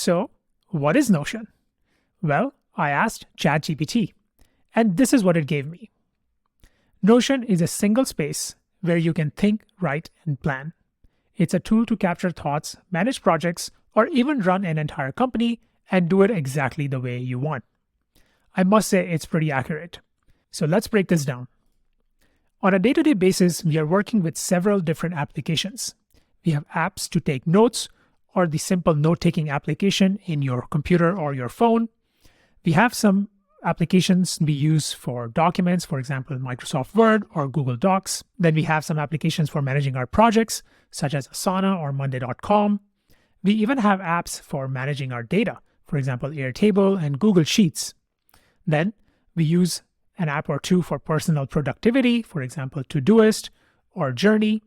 So, what is Notion? Well, I asked ChatGPT, and this is what it gave me. Notion is a single space where you can think, write, and plan. It's a tool to capture thoughts, manage projects, or even run an entire company and do it exactly the way you want. I must say it's pretty accurate. So let's break this down. On a day-to-day basis, we are working with several different applications. We have apps to take notes, or the simple note-taking application in your computer or your phone. We have some applications we use for documents, for example, Microsoft Word or Google Docs. Then we have some applications for managing our projects, such as Asana or Monday.com. We even have apps for managing our data, for example, Airtable and Google Sheets. Then we use an app or two for personal productivity, for example, Todoist or Journey.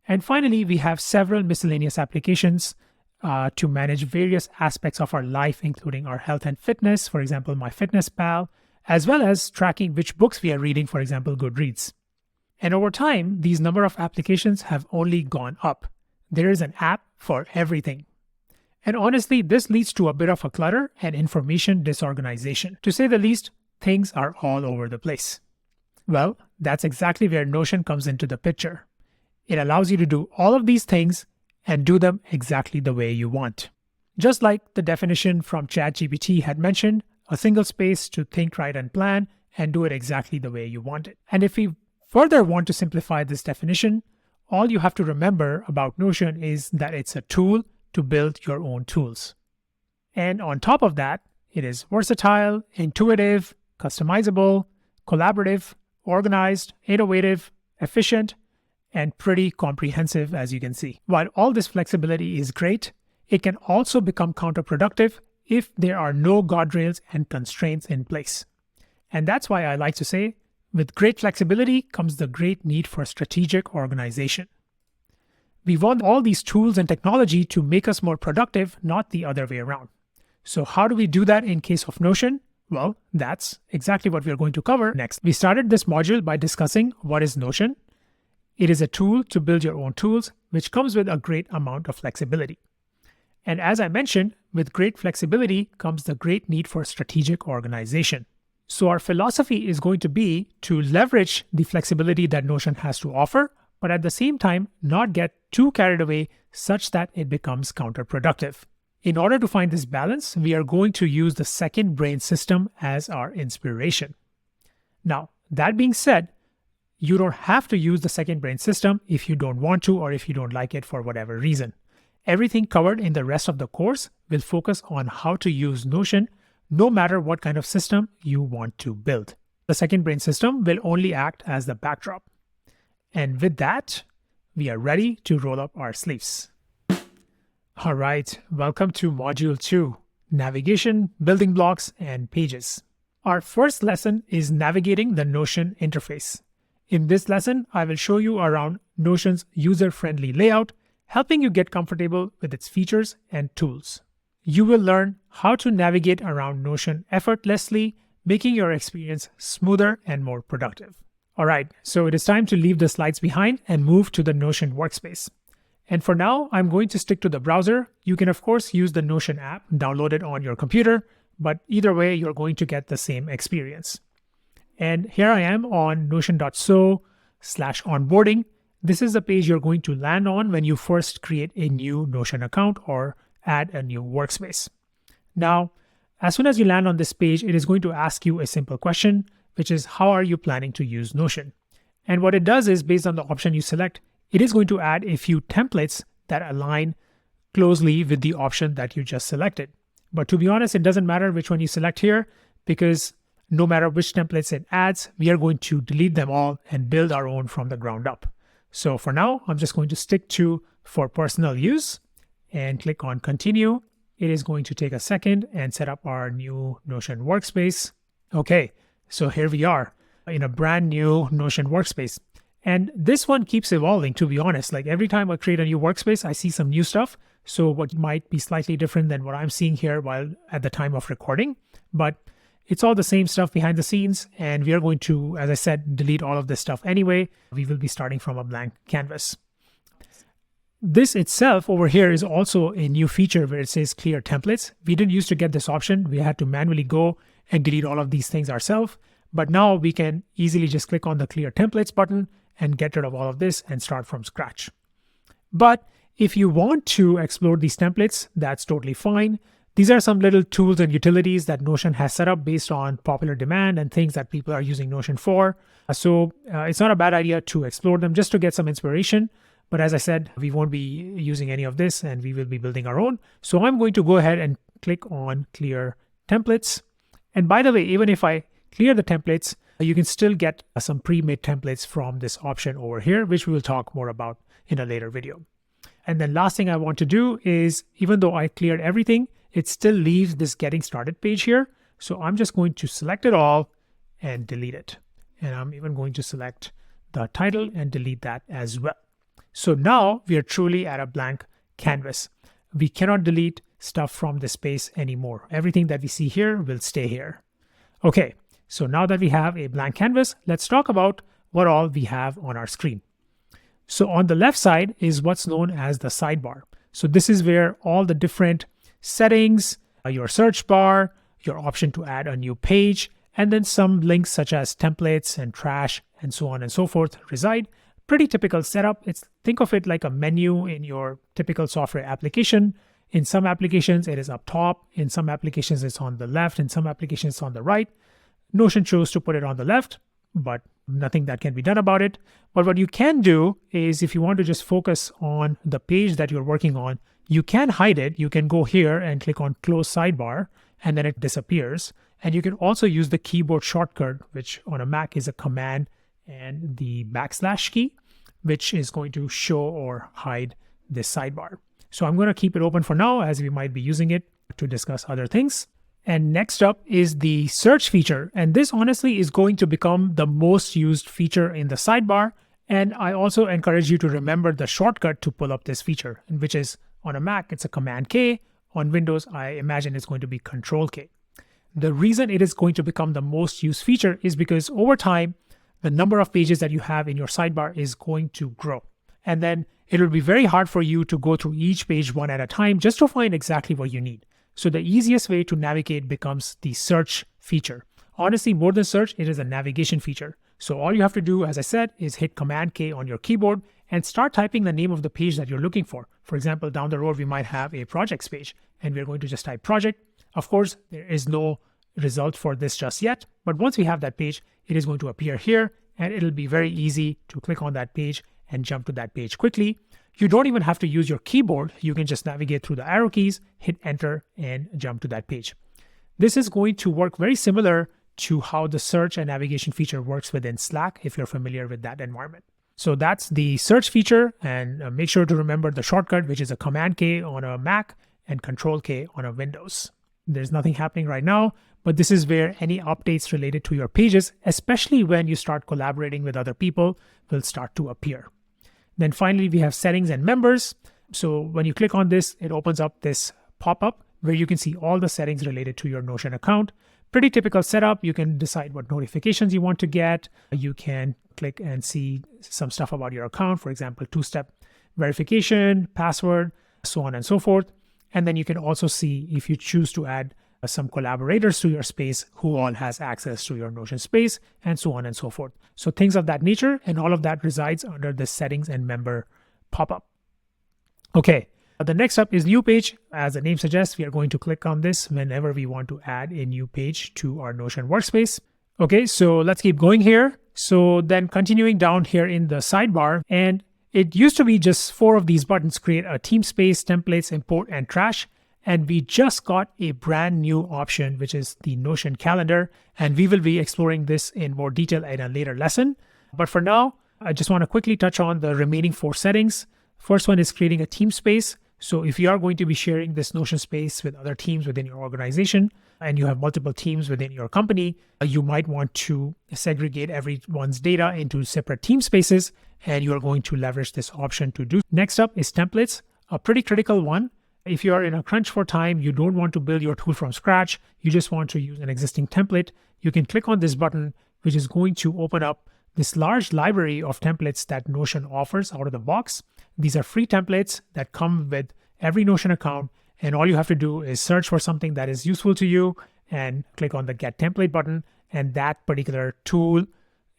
And finally, we have several miscellaneous applications to manage various aspects of our life, including our health and fitness, for example, MyFitnessPal, as well as tracking which books we are reading, for example, Goodreads. And over time, these number of applications have only gone up. There is an app for everything. And honestly, this leads to a bit of a clutter and information disorganization. To say the least, things are all over the place. Well, that's exactly where Notion comes into the picture. It allows you to do all of these things and do them exactly the way you want. Just like the definition from ChatGPT had mentioned, a single space to think, write, and plan, and do it exactly the way you want it. And if we further want to simplify this definition, all you have to remember about Notion is that it's a tool to build your own tools. And on top of that, it is versatile, intuitive, customizable, collaborative, organized, innovative, efficient, and pretty comprehensive, as you can see. While all this flexibility is great, it can also become counterproductive if there are no guardrails and constraints in place. And that's why I like to say, with great flexibility comes the great need for strategic organization. We want all these tools and technology to make us more productive, not the other way around. So how do we do that in case of Notion? Well, that's exactly what we are going to cover next. We started this module by discussing what is Notion. It is a tool to build your own tools, which comes with a great amount of flexibility. And as I mentioned, with great flexibility comes the great need for strategic organization. So our philosophy is going to be to leverage the flexibility that Notion has to offer, but at the same time, not get too carried away such that it becomes counterproductive. In order to find this balance, we are going to use the second brain system as our inspiration. Now, that being said, you don't have to use the second brain system if you don't want to or if you don't like it for whatever reason. Everything covered in the rest of the course will focus on how to use Notion no matter what kind of system you want to build. The second brain system will only act as the backdrop. And with that, we are ready to roll up our sleeves. All right, welcome to Module 2, Navigation, Building Blocks, and Pages. Our first lesson is navigating the Notion interface. In this lesson, I will show you around Notion's user-friendly layout, helping you get comfortable with its features and tools. You will learn how to navigate around Notion effortlessly, making your experience smoother and more productive. All right, so it is time to leave the slides behind and move to the Notion workspace. And for now, I'm going to stick to the browser. You can, of course, use the Notion app downloaded on your computer, but either way, you're going to get the same experience. And here I am on notion.so/onboarding. This is the page you're going to land on when you first create a new Notion account or add a new workspace. Now, as soon as you land on this page, it is going to ask you a simple question, which is how are you planning to use Notion? And what it does is, based on the option you select, it is going to add a few templates that align closely with the option that you just selected. But to be honest, it doesn't matter which one you select here, because no matter which templates it adds, we are going to delete them all and build our own from the ground up. So for now, I'm just going to stick to for personal use and click on continue. It is going to take a second and set up our new Notion workspace. Okay, so here we are in a brand new Notion workspace. And this one keeps evolving, to be honest. Like every time I create a new workspace, I see some new stuff. So what might be slightly different than what I'm seeing here while at the time of recording, but it's all the same stuff behind the scenes. And we are going to, as I said, delete all of this stuff anyway. We will be starting from a blank canvas. This itself over here is also a new feature where it says clear templates. We didn't used to get this option. We had to manually go and delete all of these things ourselves. But now we can easily just click on the clear templates button and get rid of all of this and start from scratch. But if you want to explore these templates, that's totally fine. These are some little tools and utilities that Notion has set up based on popular demand and things that people are using Notion for. So it's not a bad idea to explore them just to get some inspiration. But as I said, we won't be using any of this and we will be building our own. So I'm going to go ahead and click on clear templates. And by the way, even if I clear the templates, you can still get some pre-made templates from this option over here, which we will talk more about in a later video. And then last thing I want to do is, even though I cleared everything, it still leaves this getting started page here. So I'm just going to select it all and delete it. And I'm even going to select the title and delete that as well. So now we are truly at a blank canvas. We cannot delete stuff from this space anymore. Everything that we see here will stay here. Okay, so now that we have a blank canvas, let's talk about what all we have on our screen. So on the left side is what's known as the sidebar. So this is where all the different settings, your search bar, your option to add a new page, and then some links such as templates and trash and so on and so forth reside. Pretty typical setup. Think of it like a menu in your typical software application. In some applications, it is up top. In some applications, it's on the left. In some applications, it's on the right. Notion chose to put it on the left, but nothing that can be done about it. But what you can do is, if you want to just focus on the page that you're working on, you can hide it. You can go here and click on close sidebar, and then it disappears. And you can also use the keyboard shortcut, which on a Mac is a command and the / key, which is going to show or hide this sidebar. So I'm going to keep it open for now, as we might be using it to discuss other things. And next up is the search feature. And this honestly is going to become the most used feature in the sidebar. And I also encourage you to remember the shortcut to pull up this feature, which is on a Mac, it's a Command K. On Windows, I imagine it's going to be Control K. The reason it is going to become the most used feature is because over time, the number of pages that you have in your sidebar is going to grow. And then it will be very hard for you to go through each page one at a time just to find exactly what you need. So the easiest way to navigate becomes the search feature. Honestly, more than search, it is a navigation feature. So all you have to do, as I said, is hit Command K on your keyboard and start typing the name of the page that you're looking for. For example, down the road, we might have a projects page and we're going to just type project. Of course, there is no result for this just yet, but once we have that page, it is going to appear here and it'll be very easy to click on that page and jump to that page quickly. You don't even have to use your keyboard. You can just navigate through the arrow keys, hit enter, and jump to that page. This is going to work very similar to how the search and navigation feature works within Slack, if you're familiar with that environment. So that's the search feature, and make sure to remember the shortcut, which is a Command K on a Mac and Control K on a Windows. There's nothing happening right now, but this is where any updates related to your pages, especially when you start collaborating with other people, will start to appear. Then finally, we have settings and members. So when you click on this, it opens up this pop-up where you can see all the settings related to your Notion account. Pretty typical setup. You can decide what notifications you want to get. You can click and see some stuff about your account, for example, two-step verification, password, so on and so forth. And then you can also see if you choose to add some collaborators to your space who all has access to your Notion space, and so on and so forth. So things of that nature, and all of that resides under the settings and member pop-up. Okay, the next up is new page. As the name suggests, we are going to click on this whenever we want to add a new page to our Notion workspace. Okay, so let's keep going here. So then continuing down here in the sidebar, and it used to be just 4 of these buttons: create a team space, templates, import, and trash. And we just got a brand new option, which is the Notion calendar. And we will be exploring this in more detail in a later lesson. But for now, I just want to quickly touch on the remaining 4 settings. First one is creating a team space. So if you are going to be sharing this Notion space with other teams within your organization, and you have multiple teams within your company, you might want to segregate everyone's data into separate team spaces, and you are going to leverage this option to do. Next up is templates, a pretty critical one. If you are in a crunch for time, you don't want to build your tool from scratch, you just want to use an existing template, you can click on this button, which is going to open up this large library of templates that Notion offers out of the box. These are free templates that come with every Notion account, and all you have to do is search for something that is useful to you and click on the Get Template button, and that particular tool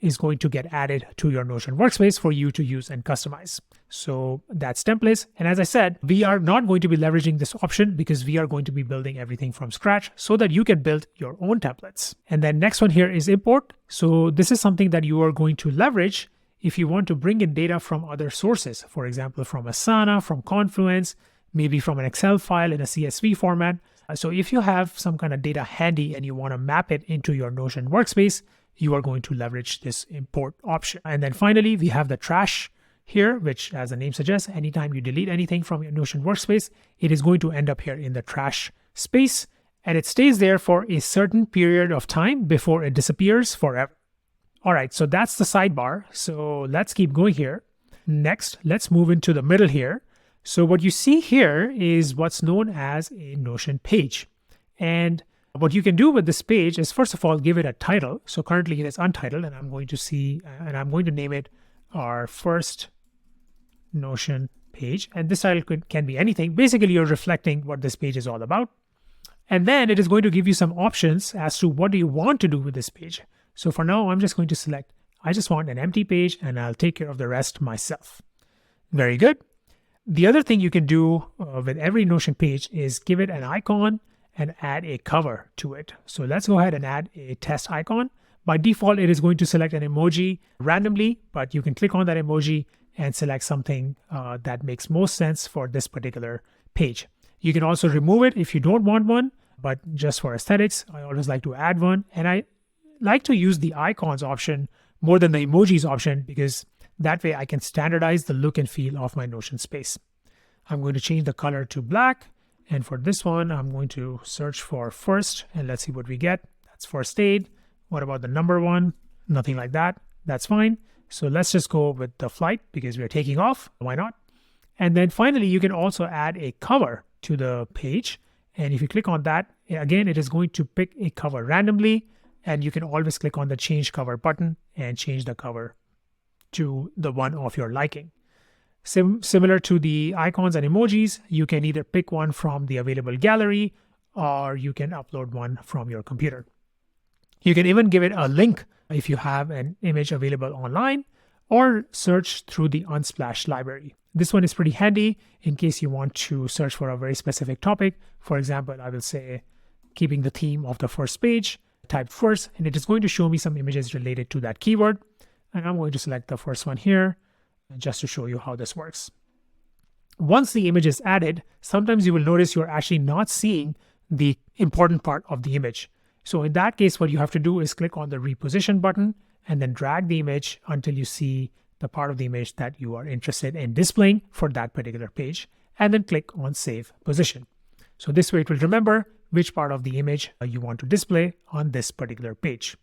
is going to get added to your Notion workspace for you to use and customize. So that's templates. And as I said, we are not going to be leveraging this option because we are going to be building everything from scratch so that you can build your own templates. And then next one here is import. So this is something that you are going to leverage if you want to bring in data from other sources, for example, from Asana, from Confluence, maybe from an Excel file in a CSV format. So if you have some kind of data handy and you want to map it into your Notion workspace, you are going to leverage this import option. And then finally, we have the trash here, which as the name suggests, anytime you delete anything from your Notion workspace, it is going to end up here in the trash space, and it stays there for a certain period of time before it disappears forever. All right, so that's the sidebar. So let's keep going here. Next, let's move into the middle here. So what you see here is what's known as a Notion page. And what you can do with this page is, first of all, give it a title. So currently it is untitled, and I'm going to name it our first Notion page. And this title can be anything. Basically, you're reflecting what this page is all about. And then it is going to give you some options as to what do you want to do with this page. So for now, I'm just going to select, I just want an empty page, and I'll take care of the rest myself. Very good. The other thing you can do with every Notion page is give it an icon and add a cover to it. So let's go ahead and add a test icon. By default, it is going to select an emoji randomly, but you can click on that emoji and select something that makes most sense for this particular page. You can also remove it if you don't want one, but just for aesthetics, I always like to add one. And I like to use the icons option more than the emojis option because that way I can standardize the look and feel of my Notion space. I'm going to change the color to black. And for this one, I'm going to search for first, and let's see what we get. That's first aid. What about the number one? Nothing like that. That's fine. So let's just go with the flight because we're taking off. Why not? And then finally, you can also add a cover to the page. And if you click on that, again, it is going to pick a cover randomly. And you can always click on the change cover button and change the cover to the one of your liking. Similar to the icons and emojis, you can either pick one from the available gallery or you can upload one from your computer. You can even give it a link if you have an image available online or search through the Unsplash library. This one is pretty handy in case you want to search for a very specific topic. For example, I will say keeping the theme of the first page, type first, and it is going to show me some images related to that keyword. And I'm going to select the first one here just to show you how this works. Once the image is added, sometimes you will notice you're actually not seeing the important part of the image. So in that case, what you have to do is click on the reposition button and then drag the image until you see the part of the image that you are interested in displaying for that particular page, and then click on Save Position. So this way it will remember which part of the image you want to display on this particular page.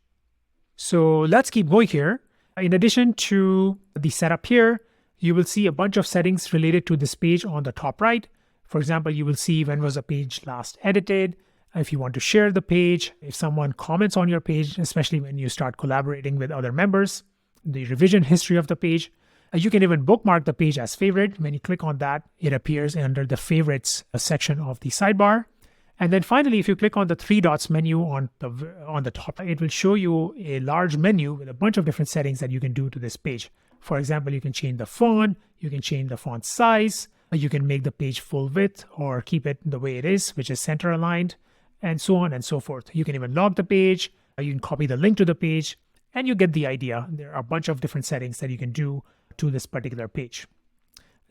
So let's keep going here. In addition to the setup here, you will see a bunch of settings related to this page on the top right. For example, you will see when was a page last edited, if you want to share the page, if someone comments on your page, especially when you start collaborating with other members, the revision history of the page. You can even bookmark the page as favorite. When you click on that, it appears under the favorites section of the sidebar. And then finally, if you click on the three dots menu on the top, it will show you a large menu with a bunch of different settings that you can do to this page. For example, you can change the font, you can change the font size, you can make the page full width or keep it the way it is, which is center aligned, and so on and so forth. You can even log the page, you can copy the link to the page, and you get the idea. There are a bunch of different settings that you can do to this particular page.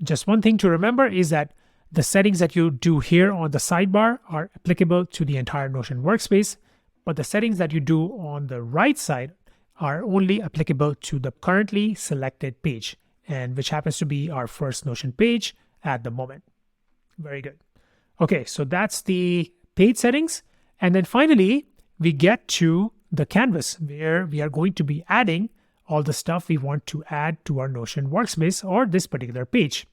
Just one thing to remember is that the settings that you do here on the sidebar are applicable to the entire Notion workspace, but the settings that you do on the right side are only applicable to the currently selected page, and which happens to be our first Notion page at the moment. Very good. Okay, so that's the page settings. And then finally, we get to the canvas where we are going to be adding all the stuff we want to add to our Notion workspace or this particular page.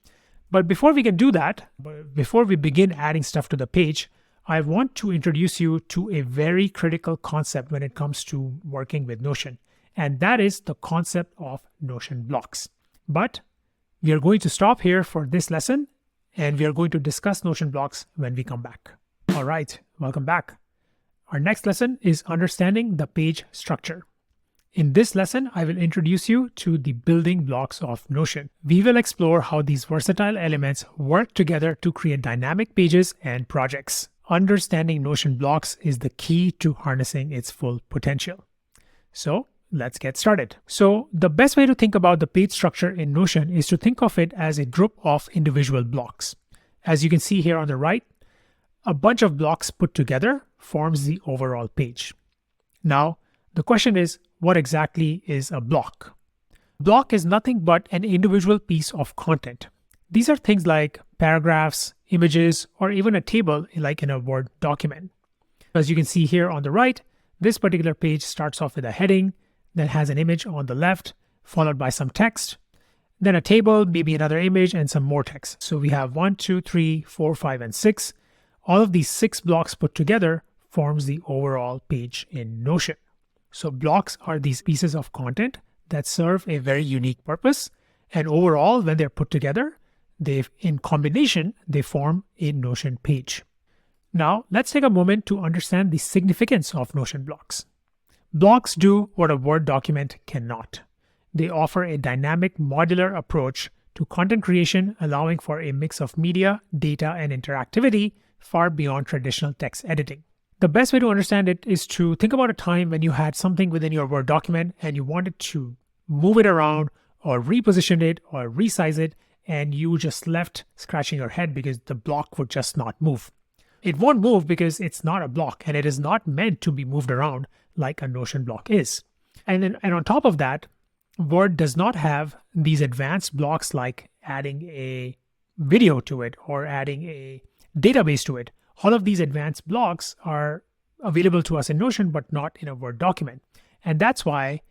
But before we can do that, before we begin adding stuff to the page, I want to introduce you to a very critical concept when it comes to working with Notion. And that is the concept of Notion blocks. But we are going to stop here for this lesson, and we are going to discuss Notion blocks when we come back. All right, welcome back. Our next lesson is understanding the page structure. In this lesson, I will introduce you to the building blocks of Notion. We will explore how these versatile elements work together to create dynamic pages and projects. Understanding Notion blocks is the key to harnessing its full potential. So let's get started. So the best way to think about the page structure in Notion is to think of it as a group of individual blocks. As you can see here on the right, a bunch of blocks put together forms the overall page. Now, the question is, what exactly is a block? Block is nothing but an individual piece of content. These are things like paragraphs, images, or even a table like in a Word document. As you can see here on the right, this particular page starts off with a heading, then has an image on the left, followed by some text, then a table, maybe another image, and some more text. So we have 1, 2, 3, 4, 5, and 6. All of these 6 blocks put together forms the overall page in Notion. So blocks are these pieces of content that serve a very unique purpose. And overall, when they're put together, in combination, they form a Notion page. Now, let's take a moment to understand the significance of Notion blocks. Blocks do what a Word document cannot. They offer a dynamic modular approach to content creation, allowing for a mix of media, data, and interactivity far beyond traditional text editing. The best way to understand it is to think about a time when you had something within your Word document and you wanted to move it around or reposition it or resize it, and you just left scratching your head because the block would just not move. It won't move because it's not a block and it is not meant to be moved around like a Notion block is. And on top of that, Word does not have these advanced blocks like adding a video to it or adding a database to it. All of these advanced blocks are available to us in Notion, but not in a Word document. And that's why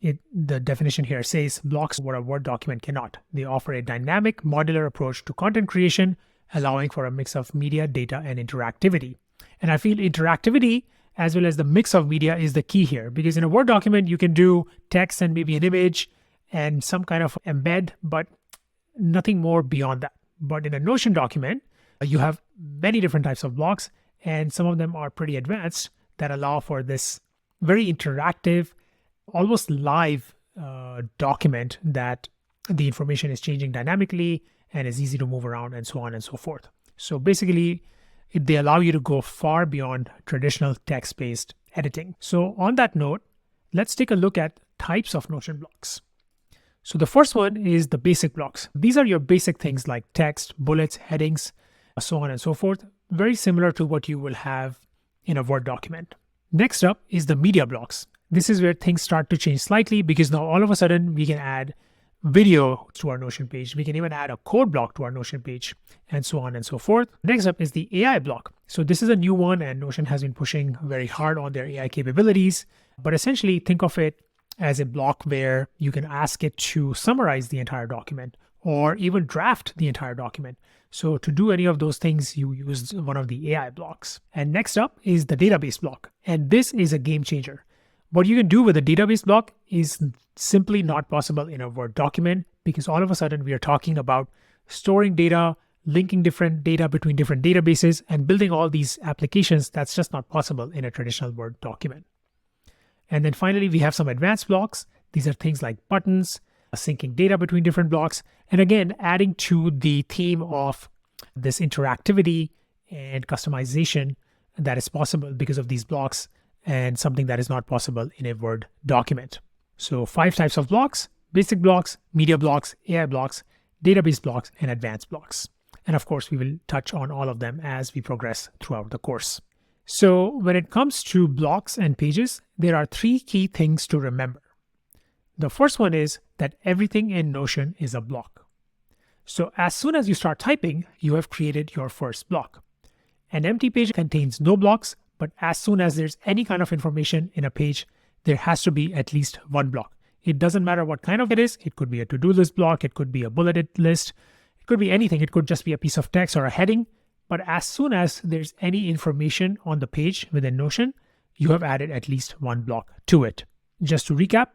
the definition here says blocks what a Word document cannot. They offer a dynamic modular approach to content creation, allowing for a mix of media, data, and interactivity. And I feel interactivity as well as the mix of media is the key here, because in a Word document, you can do text and maybe an image and some kind of embed, but nothing more beyond that. But in a Notion document, you have many different types of blocks, and some of them are pretty advanced that allow for this very interactive, almost live document that the information is changing dynamically and is easy to move around and so on and so forth. So basically, they allow you to go far beyond traditional text-based editing. So on that note, let's take a look at types of Notion blocks. So the first one is the basic blocks. These are your basic things like text, bullets, headings, so on and so forth, very similar to what you will have in a Word document. Next up is the media blocks. This is where things start to change slightly because now all of a sudden we can add video to our Notion page. We can even add a code block to our Notion page and so on and so forth. Next up is the AI block. So this is a new one and Notion has been pushing very hard on their AI capabilities. But essentially think of it as a block where you can ask it to summarize the entire document or even draft the entire document. So to do any of those things, you use one of the AI blocks. And next up is the database block. And this is a game changer. What you can do with a database block is simply not possible in a Word document because all of a sudden we are talking about storing data, linking different data between different databases, and building all these applications that's just not possible in a traditional Word document. And then finally, we have some advanced blocks. These are things like buttons, syncing data between different blocks, and again, adding to the theme of this interactivity and customization that is possible because of these blocks and something that is not possible in a Word document. So 5 types of blocks: basic blocks, media blocks, AI blocks, database blocks, and advanced blocks. And of course, we will touch on all of them as we progress throughout the course. So when it comes to blocks and pages, there are 3 key things to remember. The first one is that everything in Notion is a block. So as soon as you start typing, you have created your first block. An empty page contains no blocks, but as soon as there's any kind of information in a page, there has to be at least one block. It doesn't matter what kind of it is. It could be a to-do list block. It could be a bulleted list. It could be anything. It could just be a piece of text or a heading. But as soon as there's any information on the page within Notion, you have added at least one block to it. Just to recap,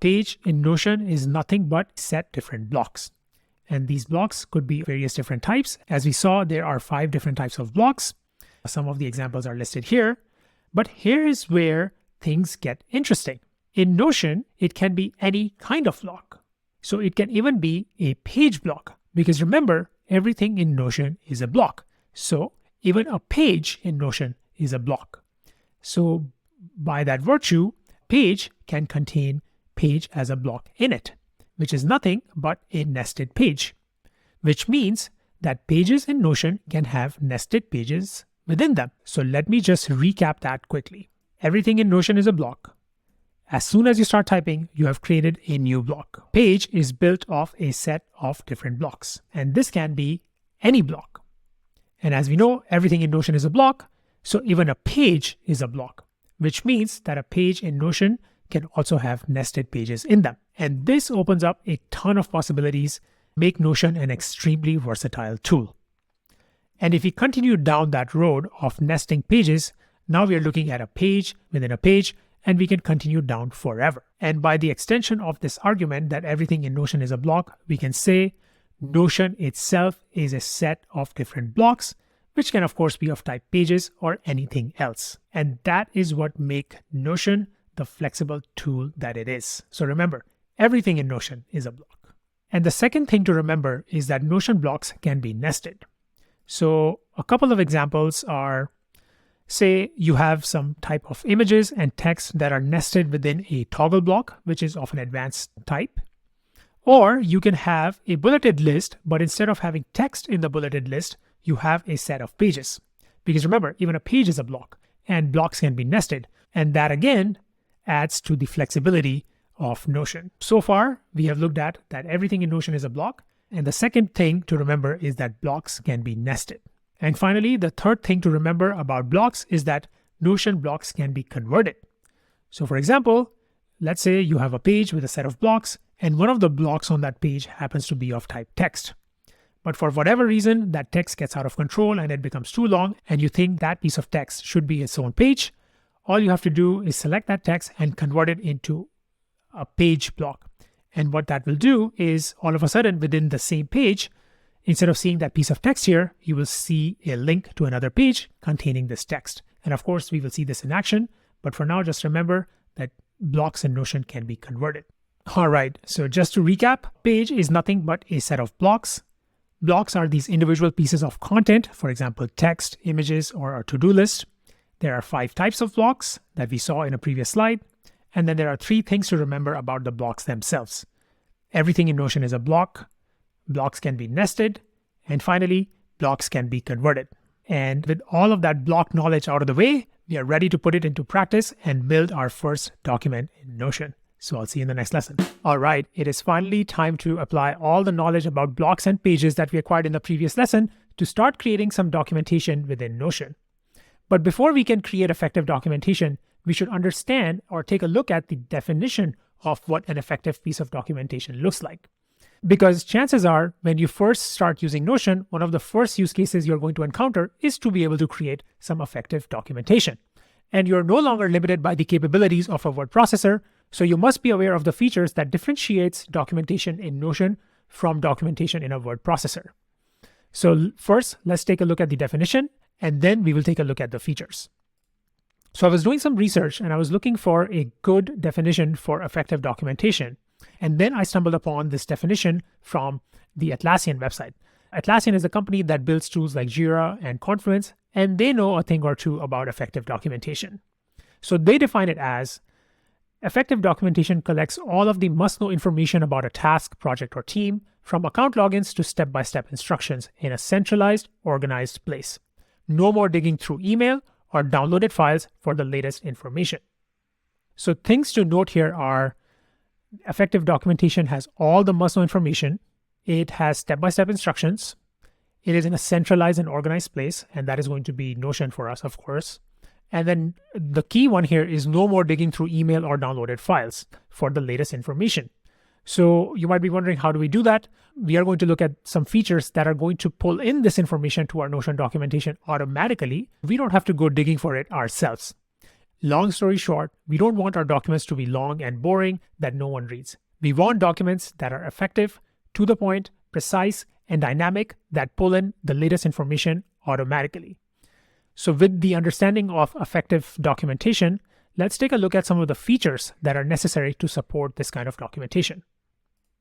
page in Notion is nothing but set different blocks. And these blocks could be various different types. As we saw, there are 5 different types of blocks. Some of the examples are listed here. But here is where things get interesting. In Notion, it can be any kind of block. So it can even be a page block. Because remember, everything in Notion is a block. So even a page in Notion is a block. So by that virtue, page can contain page as a block in it, which is nothing but a nested page, which means that pages in Notion can have nested pages within them. So let me just recap that quickly. Everything in Notion is a block. As soon as you start typing, you have created a new block. Page is built off a set of different blocks, and this can be any block. And as we know, everything in Notion is a block, so even a page is a block, which means that a page in Notion can also have nested pages in them. And this opens up a ton of possibilities, make Notion an extremely versatile tool. And if we continue down that road of nesting pages, now we are looking at a page within a page, and we can continue down forever. And by the extension of this argument that everything in Notion is a block, we can say Notion itself is a set of different blocks, which can of course be of type pages or anything else. And that is what makes Notion the flexible tool that it is. So remember, everything in Notion is a block. And the second thing to remember is that Notion blocks can be nested. So a couple of examples are, say you have some type of images and text that are nested within a toggle block, which is of an advanced type. Or you can have a bulleted list, but instead of having text in the bulleted list, you have a set of pages. Because remember, even a page is a block, and blocks can be nested. And that again adds to the flexibility of Notion. So far, we have looked at that everything in Notion is a block. And the second thing to remember is that blocks can be nested. And finally, the third thing to remember about blocks is that Notion blocks can be converted. So for example, let's say you have a page with a set of blocks, and one of the blocks on that page happens to be of type text. But for whatever reason, that text gets out of control and it becomes too long, and you think that piece of text should be its own page. All you have to do is select that text and convert it into a page block. And what that will do is all of a sudden within the same page, instead of seeing that piece of text here, you will see a link to another page containing this text. And of course, we will see this in action. But for now, just remember that blocks in Notion can be converted. All right, so just to recap, page is nothing but a set of blocks. Blocks are these individual pieces of content, for example, text, images, or a to-do list. There are 5 types of blocks that we saw in a previous slide. And then there are 3 things to remember about the blocks themselves. Everything in Notion is a block. Blocks can be nested. And finally, blocks can be converted. And with all of that block knowledge out of the way, we are ready to put it into practice and build our first document in Notion. So I'll see you in the next lesson. All right, it is finally time to apply all the knowledge about blocks and pages that we acquired in the previous lesson to start creating some documentation within Notion. But before we can create effective documentation, we should understand or take a look at the definition of what an effective piece of documentation looks like. Because chances are, when you first start using Notion, one of the first use cases you're going to encounter is to be able to create some effective documentation. And you're no longer limited by the capabilities of a word processor, so you must be aware of the features that differentiates documentation in Notion from documentation in a word processor. So first, let's take a look at the definition, and then we will take a look at the features. So I was doing some research and I was looking for a good definition for effective documentation. And then I stumbled upon this definition from the Atlassian website. Atlassian is a company that builds tools like Jira and Confluence, and they know a thing or two about effective documentation. So they define it as effective documentation collects all of the must-know information about a task, project, or team, from account logins to step-by-step instructions in a centralized, organized place. No more digging through email or downloaded files for the latest information. So things to note here are effective documentation has all the must-know information. It has step-by-step instructions. It is in a centralized and organized place, and that is going to be Notion for us, of course. And then the key one here is no more digging through email or downloaded files for the latest information. So you might be wondering, how do we do that? We are going to look at some features that are going to pull in this information to our Notion documentation automatically. We don't have to go digging for it ourselves. Long story short, we don't want our documents to be long and boring that no one reads. We want documents that are effective, to the point, precise, and dynamic that pull in the latest information automatically. So with the understanding of effective documentation, let's take a look at some of the features that are necessary to support this kind of documentation.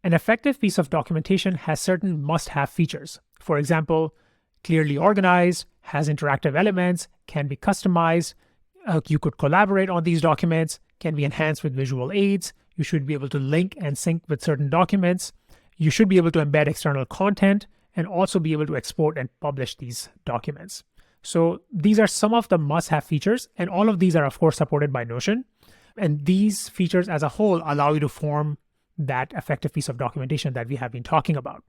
An effective piece of documentation has certain must-have features. For example, clearly organized, has interactive elements, can be customized, you could collaborate on these documents, can be enhanced with visual aids, you should be able to link and sync with certain documents, you should be able to embed external content, and also be able to export and publish these documents. So these are some of the must-have features, and all of these are of course supported by Notion. And these features as a whole allow you to form that effective piece of documentation that we have been talking about.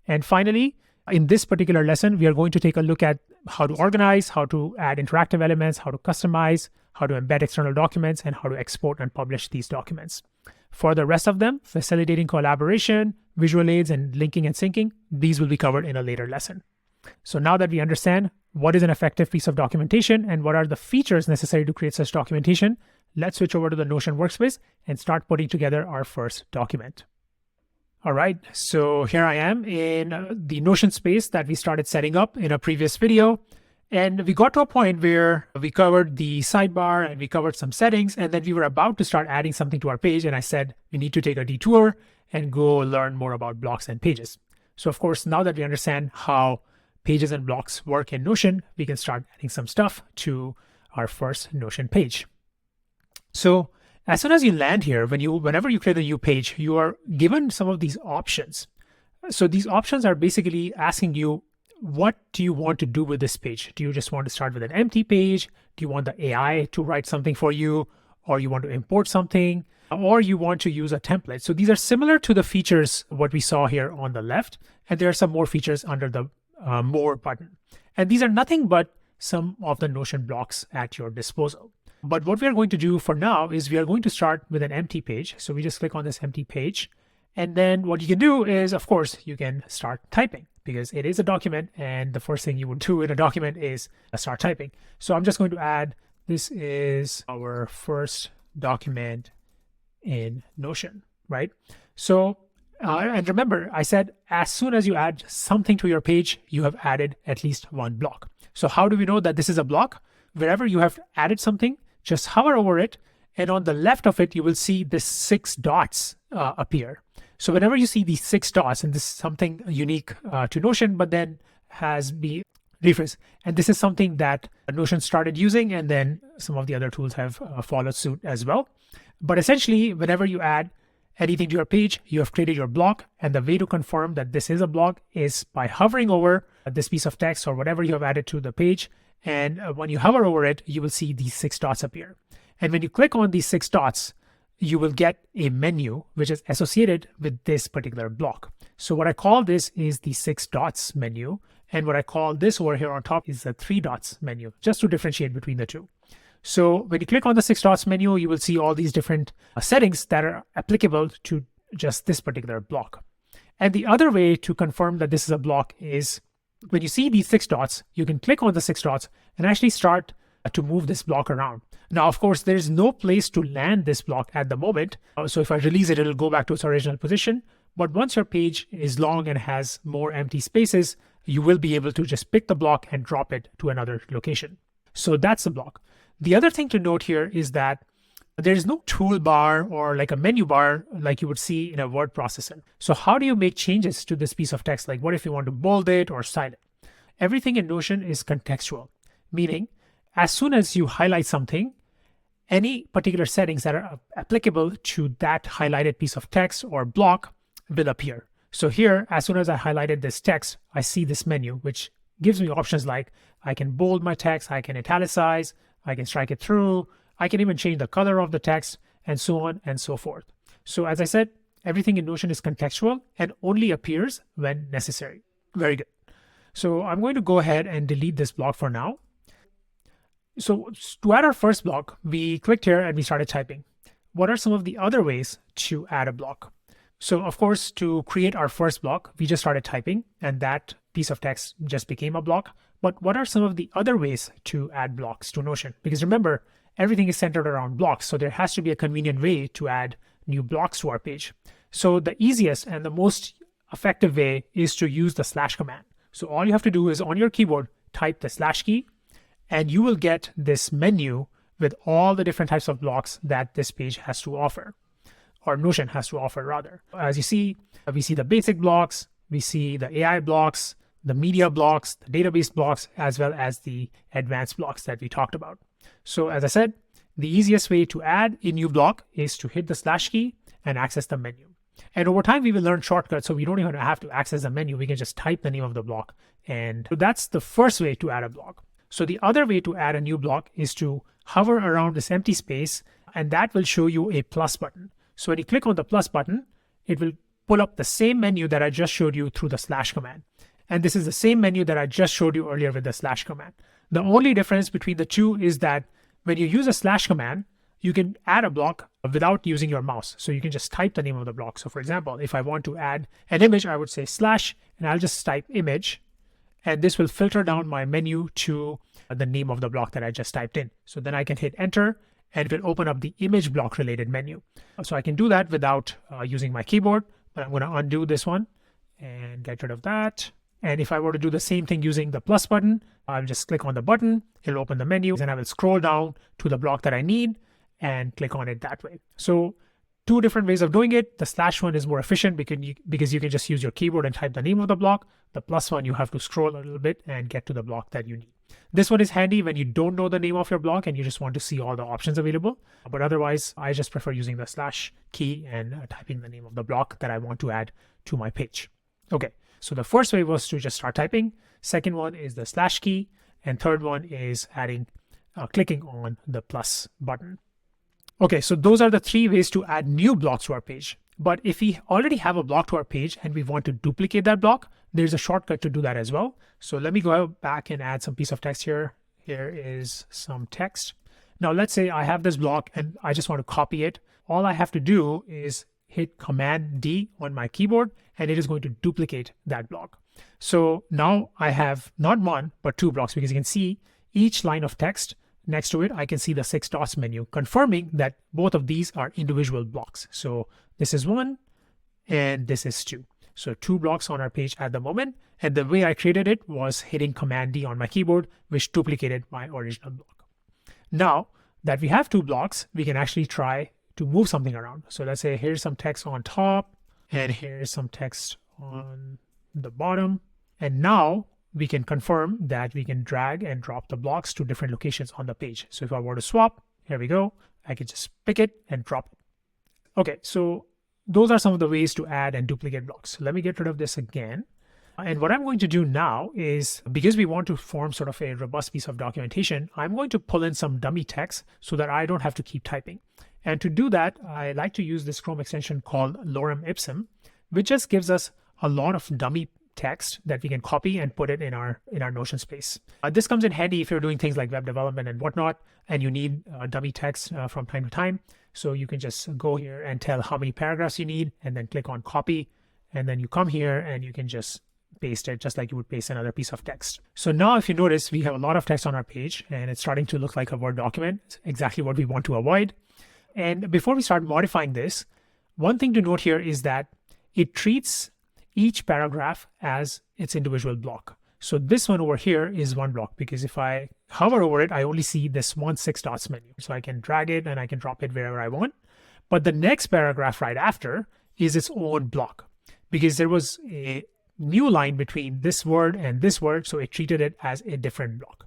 And finally, in this particular lesson, we are going to take a look at how to organize, how to add interactive elements, how to customize, how to embed external documents, and how to export and publish these documents. For the rest of them, facilitating collaboration, visual aids, and linking and syncing, these will be covered in a later lesson. So now that we understand what is an effective piece of documentation and what are the features necessary to create such documentation, let's switch over to the Notion workspace and start putting together our first document. All right, so here I am in the Notion space that we started setting up in a previous video. And we got to a point where we covered the sidebar and we covered some settings, and then we were about to start adding something to our page. And I said, we need to take a detour and go learn more about blocks and pages. So of course, now that we understand how pages and blocks work in Notion, we can start adding some stuff to our first Notion page. So as soon as you land here, whenever you create a new page, you are given some of these options. So these options are basically asking you, what do you want to do with this page? Do you just want to start with an empty page? Do you want the AI to write something for you? Or you want to import something? Or you want to use a template? So these are similar to the features, what we saw here on the left. And there are some more features under the More button. And these are nothing but some of the Notion blocks at your disposal. But what we are going to do for now is we are going to start with an empty page. So we just click on this empty page. And then what you can do is, of course, you can start typing because it is a document. And the first thing you would do in a document is start typing. So I'm just going to add, this is our first document in Notion, right? So, and remember, I said, as soon as you add something to your page, you have added at least one block. So how do we know that this is a block? Wherever you have added something, just hover over it, and on the left of it, you will see the 6 dots appear. So whenever you see these 6 dots, and this is something unique to Notion, but then has been rephrased. And this is something that Notion started using, and then some of the other tools have followed suit as well. But essentially, whenever you add anything to your page, you have created your block. And the way to confirm that this is a block is by hovering over this piece of text or whatever you have added to the page. And when you hover over it, you will see these 6 dots appear. And when you click on these 6 dots, you will get a menu which is associated with this particular block. So what I call this is the 6 dots menu. And what I call this over here on top is the 3 dots menu, just to differentiate between the two. So when you click on the 6 dots menu, you will see all these different settings that are applicable to just this particular block. And the other way to confirm that this is a block is when you see these 6 dots, you can click on the 6 dots and actually start to move this block around. Now, of course, there's no place to land this block at the moment. So if I release it, it'll go back to its original position. But once your page is long and has more empty spaces, you will be able to just pick the block and drop it to another location. So that's the block. The other thing to note here is that there's no toolbar or like a menu bar like you would see in a word processor. So how do you make changes to this piece of text? Like what if you want to bold it or style it? Everything in Notion is contextual, meaning as soon as you highlight something, any particular settings that are applicable to that highlighted piece of text or block will appear. So here, as soon as I highlighted this text, I see this menu, which gives me options like I can bold my text, I can italicize, I can strike it through, I can even change the color of the text, and so on and so forth. So as I said, everything in Notion is contextual and only appears when necessary. Very good. So I'm going to go ahead and delete this block for now. So to add our first block, we clicked here and we started typing. What are some of the other ways to add a block? So of course, to create our first block, we just started typing and that piece of text just became a block. But what are some of the other ways to add blocks to Notion? Because remember, everything is centered around blocks, so there has to be a convenient way to add new blocks to our page. So the easiest and the most effective way is to use the slash command. So all you have to do is on your keyboard, type the slash key, and you will get this menu with all the different types of blocks that this page has to offer, or Notion has to offer rather. As you see, we see the basic blocks, we see the AI blocks, the media blocks, the database blocks, as well as the advanced blocks that we talked about. So as I said, the easiest way to add a new block is to hit the slash key and access the menu. And over time, we will learn shortcuts, so we don't even have to access the menu. We can just type the name of the block. And that's the first way to add a block. So the other way to add a new block is to hover around this empty space, and that will show you a plus button. So when you click on the plus button, it will pull up the same menu that I just showed you through the slash command. And this is the same menu that I just showed you earlier with the slash command. The only difference between the two is that when you use a slash command, you can add a block without using your mouse. So you can just type the name of the block. So for example, if I want to add an image, I would say slash, and I'll just type image. And this will filter down my menu to the name of the block that I just typed in. So then I can hit enter, and it will open up the image block related menu. So I can do that without using my keyboard, but I'm going to undo this one and get rid of that. And if I were to do the same thing using the plus button, I'll just click on the button, it'll open the menu, and I will scroll down to the block that I need and click on it that way. So two different ways of doing it. The slash one is more efficient because you can just use your keyboard and type the name of the block. The plus one, you have to scroll a little bit and get to the block that you need. This one is handy when you don't know the name of your block and you just want to see all the options available. But otherwise, I just prefer using the slash key and typing the name of the block that I want to add to my page. Okay, so the first way was to just start typing. Second one is the slash key. And third one is clicking on the plus button. Okay, so those are the three ways to add new blocks to our page. But if we already have a block to our page and we want to duplicate that block, there's a shortcut to do that as well. So let me go back and add some piece of text here. Here is some text. Now let's say I have this block and I just want to copy it. All I have to do is hit Command D on my keyboard and it is going to duplicate that block. So now I have not one, but two blocks, because you can see each line of text next to it, I can see the 6 dots menu, confirming that both of these are individual blocks. So this is 1 and this is 2. So 2 blocks on our page at the moment. And the way I created it was hitting Command D on my keyboard, which duplicated my original block. Now that we have 2 blocks, we can actually try to move something around. So let's say here's some text on top and here's some text on the bottom. And now we can confirm that we can drag and drop the blocks to different locations on the page. So if I were to swap, here we go, I can just pick it and drop it. Okay, so those are some of the ways to add and duplicate blocks. So let me get rid of this again. And what I'm going to do now is, because we want to form sort of a robust piece of documentation, I'm going to pull in some dummy text so that I don't have to keep typing. And to do that, I like to use this Chrome extension called Lorem Ipsum, which just gives us a lot of dummy text that we can copy and put it in our Notion space. This comes in handy if you're doing things like web development and whatnot, and you need dummy text from time to time. So you can just go here and tell how many paragraphs you need, and then click on copy, and then you come here and you can just paste it just like you would paste another piece of text. So now if you notice, we have a lot of text on our page and it's starting to look like a Word document. It's exactly what we want to avoid. And before we start modifying this, one thing to note here is that it treats each paragraph as its individual block. So this one over here is one block, because if I hover over it, I only see this one 6 dots menu. So I can drag it and I can drop it wherever I want. But the next paragraph right after is its own block, because there was a new line between this word and this word, so it treated it as a different block.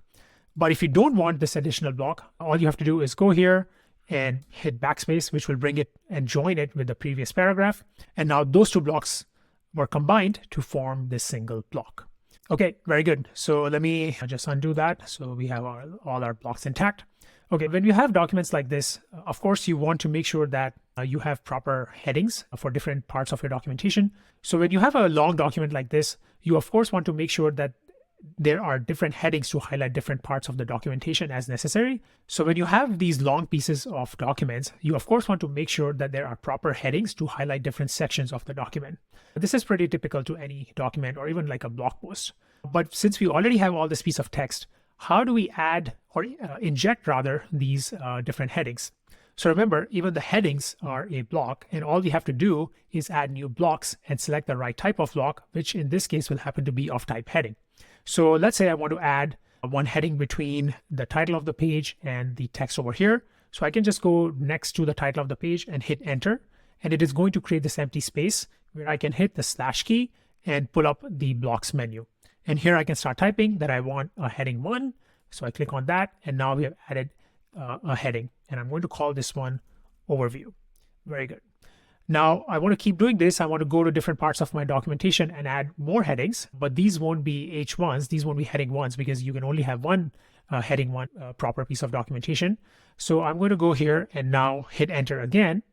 But if you don't want this additional block, all you have to do is go here and hit backspace, which will bring it and join it with the previous paragraph. And now those 2 blocks were combined to form this single block. Okay, very good. So let me just undo that. So we have all our blocks intact. Okay, when you have documents like this, of course, you want to make sure that you have proper headings for different parts of your documentation. So when you have a long document like this, you of course want to make sure that there are different headings to highlight different parts of the documentation as necessary. So when you have these long pieces of documents, you of course want to make sure that there are proper headings to highlight different sections of the document. This is pretty typical to any document or even like a blog post. But since we already have all this piece of text, how do we add or inject rather these different headings? So remember, even the headings are a block, and all we have to do is add new blocks and select the right type of block, which in this case will happen to be of type heading. So let's say I want to add one heading between the title of the page and the text over here. So I can just go next to the title of the page and hit enter, and it is going to create this empty space where I can hit the slash key and pull up the blocks menu. And here I can start typing that I want a heading 1. So I click on that, and now we have added a heading, and I'm going to call this one overview. Very good. Now I want to keep doing this. I want to go to different parts of my documentation and add more headings, but these won't be H1s. These won't be heading 1s because you can only have one heading 1 proper piece of documentation. So I'm going to go here and now hit enter again,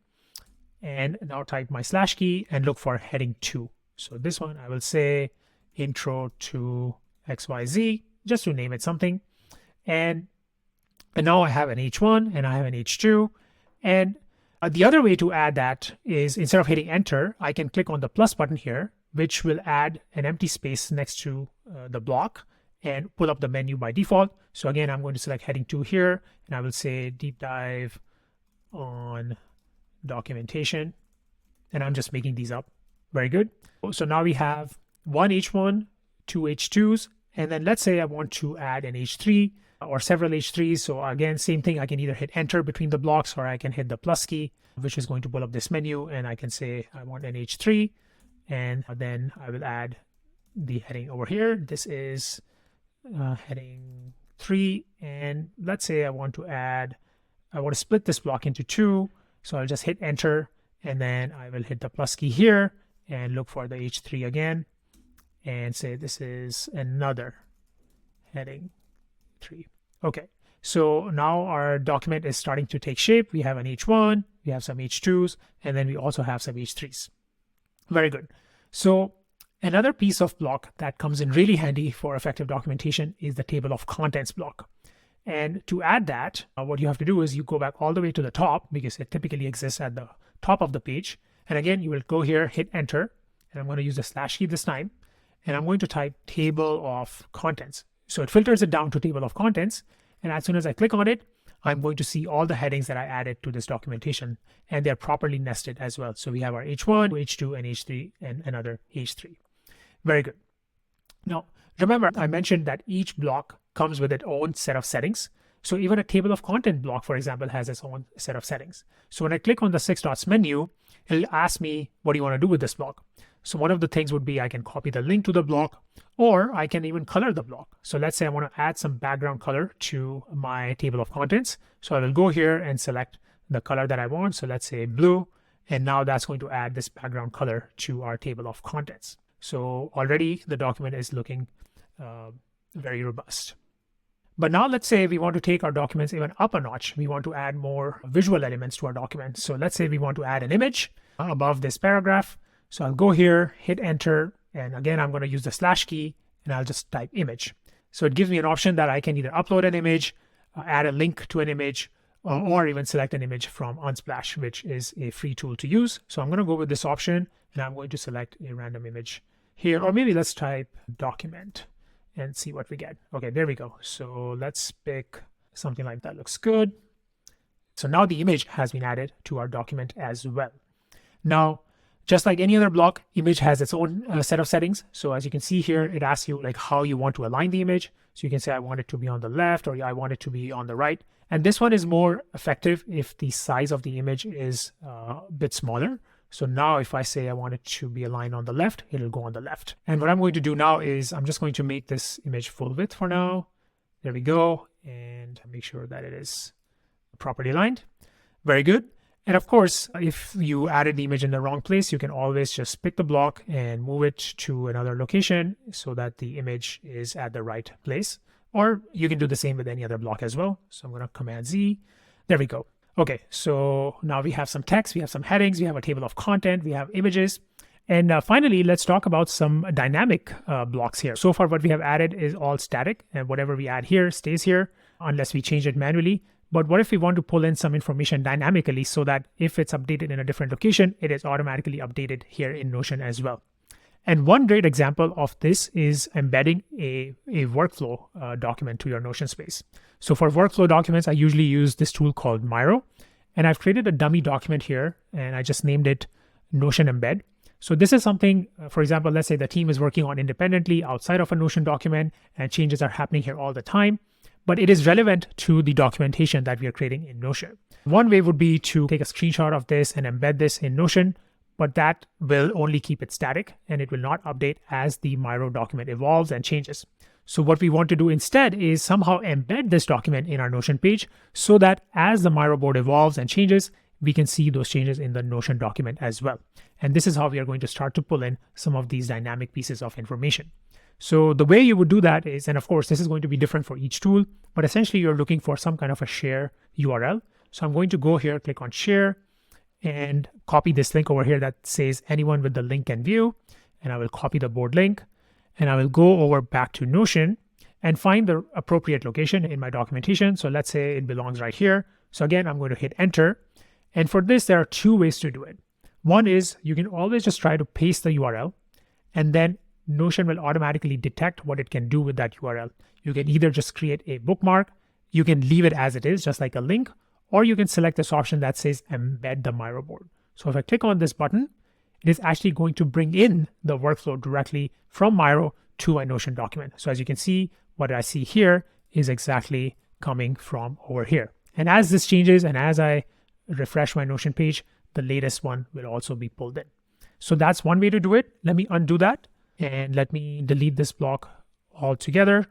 and now type my slash key and look for heading 2. So this one I will say intro to XYZ, just to name it something. And now I have an H1 and I have an H2. And the other way to add that is, instead of hitting enter, I can click on the plus button here, which will add an empty space next to the block and pull up the menu by default. So again, I'm going to select heading 2 here, and I will say deep dive on documentation. And I'm just making these up. Very good. So now we have one H1, two H2s, and then let's say I want to add an H3 or several H3s. So again, same thing. I can either hit enter between the blocks, or I can hit the plus key, which is going to pull up this menu, and I can say I want an H3, and then I will add the heading over here. This is heading 3, and let's say I want to split this block into 2. So I'll just hit enter, and then I will hit the plus key here and look for the H3 again and say this is another heading 3. Okay, so now our document is starting to take shape. We have an H1, we have some H2s, and then we also have some H3s. Very good. So another piece of block that comes in really handy for effective documentation is the table of contents block. And to add that, what you have to do is you go back all the way to the top, because it typically exists at the top of the page. And again, you will go here, hit enter, and I'm going to use the slash key this time. And I'm going to type table of contents. So it filters it down to table of contents. And as soon as I click on it, I'm going to see all the headings that I added to this documentation, and they're properly nested as well. So we have our H1, H2, and H3, and another H3. Very good. Now, remember, I mentioned that each block comes with its own set of settings. So even a table of content block, for example, has its own set of settings. So when I click on the 6 dots menu, it'll ask me, what do you want to do with this block? So one of the things would be I can copy the link to the block, or I can even color the block. So let's say I want to add some background color to my table of contents. So I will go here and select the color that I want. So let's say blue. And now that's going to add this background color to our table of contents. So already the document is looking very robust. But now let's say we want to take our documents even up a notch. We want to add more visual elements to our document. So let's say we want to add an image above this paragraph. So I'll go here, hit enter, and again, I'm going to use the slash key, and I'll just type image. So it gives me an option that I can either upload an image, add a link to an image, or even select an image from Unsplash, which is a free tool to use. So I'm going to go with this option, and I'm going to select a random image here, or maybe let's type document and see what we get. Okay, there we go. So let's pick something like that. Looks good. So now the image has been added to our document as well. Now, just like any other block, image has its own set of settings. So as you can see here, it asks you like how you want to align the image. So you can say I want it to be on the left, or I want it to be on the right. And this one is more effective if the size of the image is a bit smaller. So now if I say I want it to be aligned on the left, it'll go on the left. And what I'm going to do now is I'm just going to make this image full width for now. There we go. And make sure that it is properly aligned. Very good. And of course, if you added the image in the wrong place, you can always just pick the block and move it to another location so that the image is at the right place. Or you can do the same with any other block as well. So I'm going to Command Z. There we go. Okay, so now we have some text, we have some headings, we have a table of content, we have images. And finally, let's talk about some dynamic blocks here. So far, what we have added is all static, and whatever we add here stays here unless we change it manually. But what if we want to pull in some information dynamically so that if it's updated in a different location, it is automatically updated here in Notion as well? And one great example of this is embedding a workflow document to your Notion space. So for workflow documents, I usually use this tool called Miro. And I've created a dummy document here, and I just named it Notion Embed. So this is something, for example, let's say the team is working on independently outside of a Notion document, and changes are happening here all the time, but it is relevant to the documentation that we are creating in Notion. One way would be to take a screenshot of this and embed this in Notion, but that will only keep it static and it will not update as the Miro document evolves and changes. So what we want to do instead is somehow embed this document in our Notion page so that as the Miro board evolves and changes, we can see those changes in the Notion document as well. And this is how we are going to start to pull in some of these dynamic pieces of information. So the way you would do that is, and of course, this is going to be different for each tool, but essentially you're looking for some kind of a share URL. So I'm going to go here, click on share, and copy this link over here that says anyone with the link can view. And I will copy the board link, and I will go over back to Notion and find the appropriate location in my documentation. So let's say it belongs right here. So again, I'm going to hit enter. And for this, there are two ways to do it. One is you can always just try to paste the URL, and then Notion will automatically detect what it can do with that URL. You can either just create a bookmark, you can leave it as it is, just like a link, or you can select this option that says embed the Miro board. So if I click on this button, it is actually going to bring in the workflow directly from Miro to a Notion document. So as you can see, what I see here is exactly coming from over here. And as this changes and as I refresh my Notion page, the latest one will also be pulled in. So that's one way to do it. Let me undo that and let me delete this block altogether.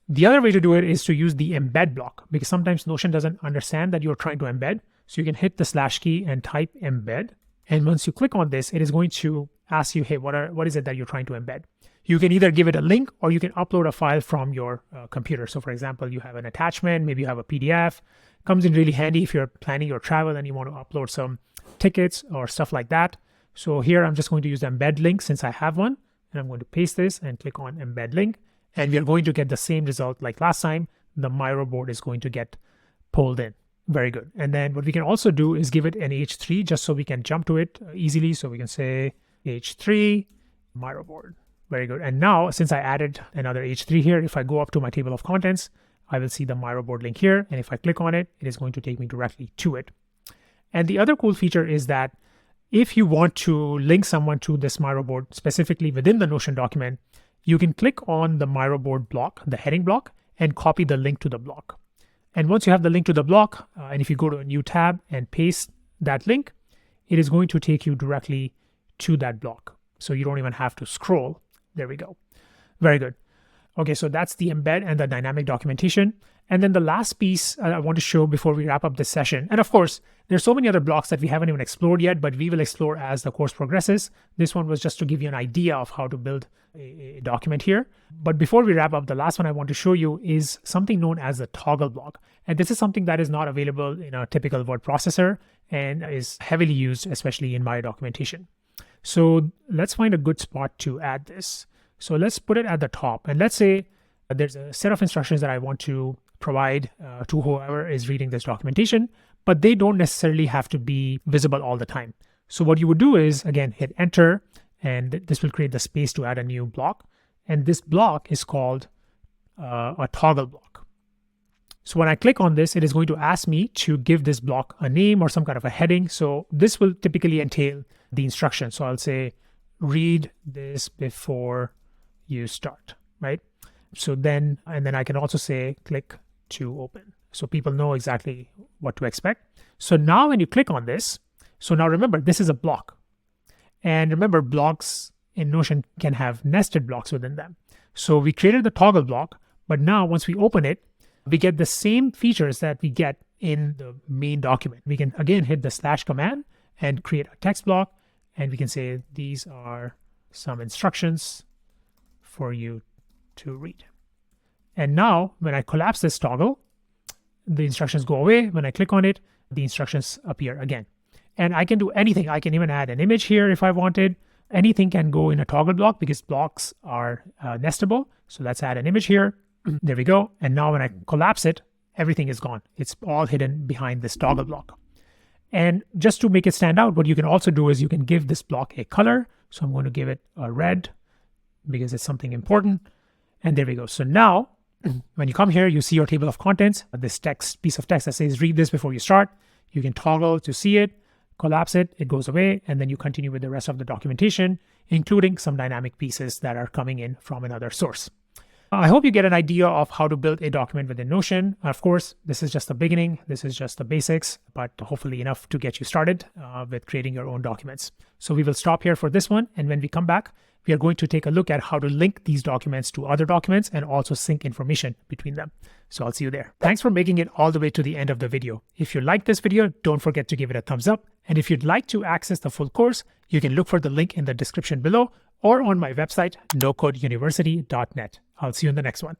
The other way to do it is to use the embed block, because sometimes Notion doesn't understand that you're trying to embed. So you can hit the / key and type embed. And once you click on this, it is going to ask you, hey, what is it that you're trying to embed? You can either give it a link or you can upload a file from your computer. So for example, you have an attachment, maybe you have a PDF. Comes in really handy if you're planning your travel and you want to upload some tickets or stuff like that. So here I'm just going to use the embed link since I have one. And I'm going to paste this and click on embed link. And we are going to get the same result like last time. The Miro board is going to get pulled in. Very good. And then what we can also do is give it an H3 just so we can jump to it easily. So we can say H3 Miro board. Very good. And now since I added another H3 here, if I go up to my table of contents, I will see the Miro board link here. And if I click on it, it is going to take me directly to it. And the other cool feature is that if you want to link someone to this Miro board specifically within the Notion document, you can click on the Miro board block, the heading block, and copy the link to the block. And once you have the link to the block, and if you go to a new tab and paste that link, it is going to take you directly to that block. So you don't even have to scroll. There we go. Very good. Okay, so that's the embed and the dynamic documentation. And then the last piece I want to show before we wrap up this session. And of course, there's so many other blocks that we haven't even explored yet, but we will explore as the course progresses. This one was just to give you an idea of how to build a document here. But before we wrap up, the last one I want to show you is something known as the toggle block. And this is something that is not available in a typical word processor and is heavily used, especially in my documentation. So let's find a good spot to add this. So let's put it at the top. And let's say there's a set of instructions that I want to provide to whoever is reading this documentation, but they don't necessarily have to be visible all the time. So what you would do is, again, hit enter, and this will create the space to add a new block. And this block is called a toggle block. So when I click on this, it is going to ask me to give this block a name or some kind of a heading. So this will typically entail the instruction. So I'll say, read this before you start, right? So then, and then I can also say, click to open. So people know exactly what to expect. So now when you click on this, so now remember, this is a block. And remember, blocks in Notion can have nested blocks within them. So we created the toggle block, but now once we open it, we get the same features that we get in the main document. We can again hit the / command and create a text block. And we can say, these are some instructions for you to read. And now when I collapse this toggle, the instructions go away. When I click on it, the instructions appear again. And I can do anything. I can even add an image here if I wanted. Anything can go in a toggle block because blocks are nestable. So let's add an image here. There we go. And now when I collapse it, everything is gone. It's all hidden behind this toggle block. And just to make it stand out, what you can also do is you can give this block a color. So I'm going to give it a red because it's something important. And there we go. So now when you come here, you see your table of contents, this piece of text that says read this before you start. You can toggle to see it, collapse it, it goes away, and then you continue with the rest of the documentation, including some dynamic pieces that are coming in from another source. I hope you get an idea of how to build a document within Notion. Of course, this is just the beginning. This is just the basics, but hopefully enough to get you started with creating your own documents. So we will stop here for this one. And when we come back, we are going to take a look at how to link these documents to other documents and also sync information between them. So I'll see you there. Thanks for making it all the way to the end of the video. If you like this video, don't forget to give it a thumbs up. And if you'd like to access the full course, you can look for the link in the description below or on my website, nocodeuniversity.net. I'll see you in the next one.